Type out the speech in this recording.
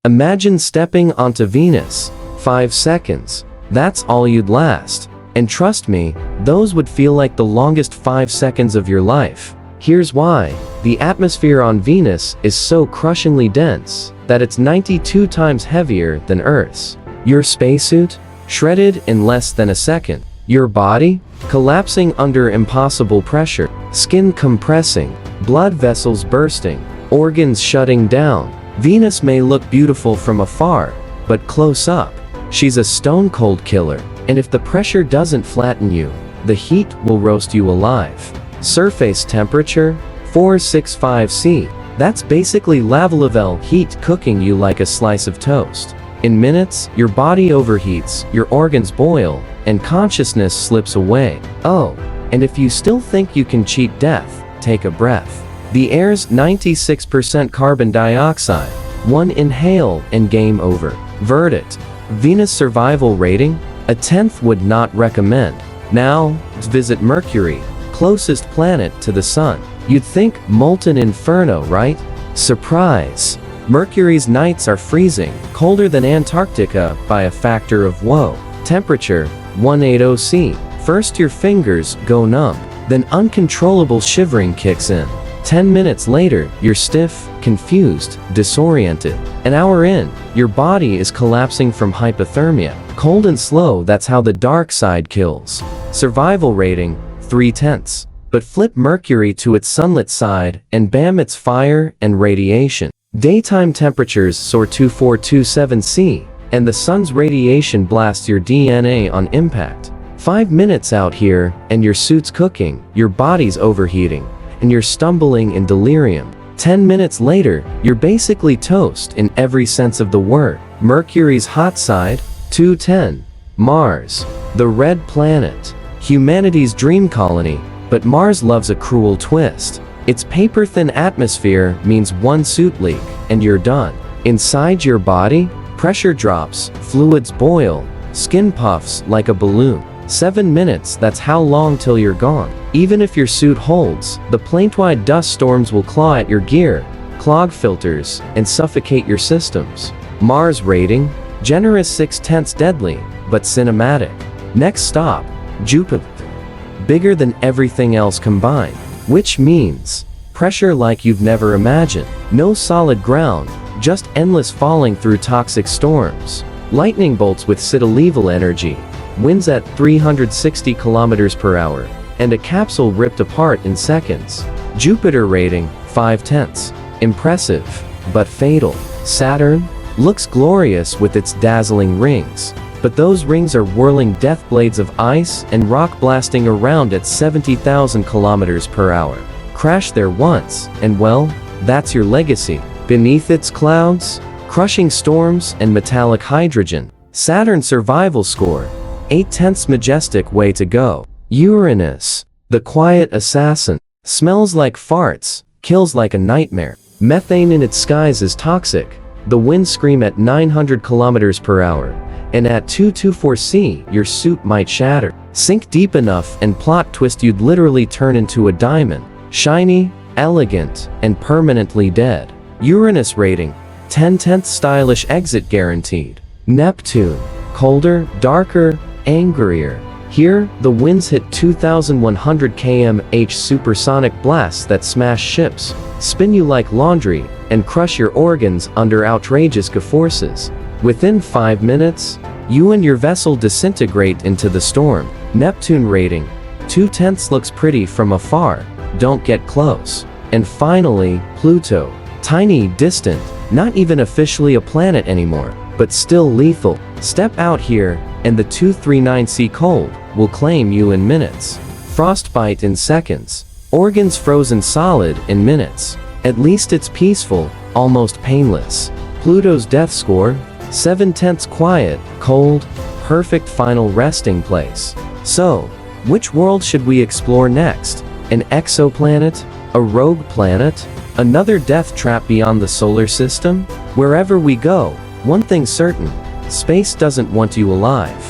Imagine stepping onto Venus. 5 seconds. That's all you'd last. And trust me, those would feel like the longest 5 seconds of your life. Here's why. The atmosphere on Venus is so crushingly dense that it's 92 times heavier than Earth's. Your spacesuit? Shredded in less than a second. Your body? Collapsing under impossible pressure. Skin compressing. Blood vessels bursting. Organs shutting down. Venus may look beautiful from afar, but close up, she's a stone-cold killer. And if the pressure doesn't flatten you, the heat will roast you alive. Surface temperature? 465 C. That's basically lava level heat cooking you like a slice of toast. In minutes, your body overheats, your organs boil, and consciousness slips away. Oh, and if you still think you can cheat death, take a breath. The air's 96% carbon dioxide. One inhale and game over. Verdict: Venus survival rating? A 10th would not recommend. Now, visit Mercury, closest planet to the Sun. You'd think molten inferno, right? Surprise! Mercury's nights are freezing, colder than Antarctica by a factor of whoa. Temperature: 180 C. First your fingers go numb, then uncontrollable shivering kicks in. 10 minutes later, you're stiff, confused, disoriented. An hour in, your body is collapsing from hypothermia. Cold and slow, that's how the dark side kills. Survival rating: 3/10. But flip Mercury to its sunlit side, and bam, it's fire and radiation. Daytime temperatures soar to 427 C, and the sun's radiation blasts your DNA on impact. 5 minutes out here, and your suit's cooking, your body's overheating, and you're stumbling in delirium. 10 minutes later, you're basically toast in every sense of the word. Mercury's hot side? 210. Mars. The red planet. Humanity's dream colony. But Mars loves a cruel twist. Its paper-thin atmosphere means one suit leak, and you're done. Inside your body, pressure drops, fluids boil, skin puffs like a balloon. 7 minutes, that's how long till you're gone. Even if your suit holds, the planet-wide dust storms will claw at your gear, clog filters, and suffocate your systems. Mars rating? Generous 6/10, deadly, but cinematic. Next stop, Jupiter. Bigger than everything else combined. Which means pressure like you've never imagined. No solid ground, just endless falling through toxic storms. Lightning bolts with citilleval energy. Winds at 360 kilometers per hour. And a capsule ripped apart in seconds. Jupiter rating: 5/10. Impressive, but fatal. Saturn? Looks glorious with its dazzling rings. But those rings are whirling death blades of ice and rock blasting around at 70,000 kilometers per hour. Crash there once, and well, that's your legacy. Beneath its clouds, crushing storms and metallic hydrogen. Saturn's survival score: 8/10, majestic way to go. Uranus, the quiet assassin. Smells like farts, kills like a nightmare. Methane in its skies is toxic. The winds scream at 900 kilometers per hour. And at 224 C, your suit might shatter. Sink deep enough and plot twist, you'd literally turn into a diamond. Shiny, elegant, and permanently dead. Uranus rating: 10/10, stylish exit guaranteed. Neptune, colder, darker, angrier. Here, the winds hit 2,100 km/h, supersonic blasts that smash ships, spin you like laundry, and crush your organs under outrageous forces. Within 5 minutes, you and your vessel disintegrate into the storm. Neptune rating: 2/10, looks pretty from afar, don't get close. And finally, Pluto. Tiny, distant, not even officially a planet anymore, but still lethal. Step out here, and the 239 C cold will claim you in minutes. Frostbite in seconds. Organs frozen solid in minutes. At least it's peaceful, almost painless. Pluto's death score: 7/10, quiet, cold, perfect final resting place. So, which world should we explore next? An exoplanet? A rogue planet? Another death trap beyond the solar system? Wherever we go, one thing's certain: space doesn't want you alive.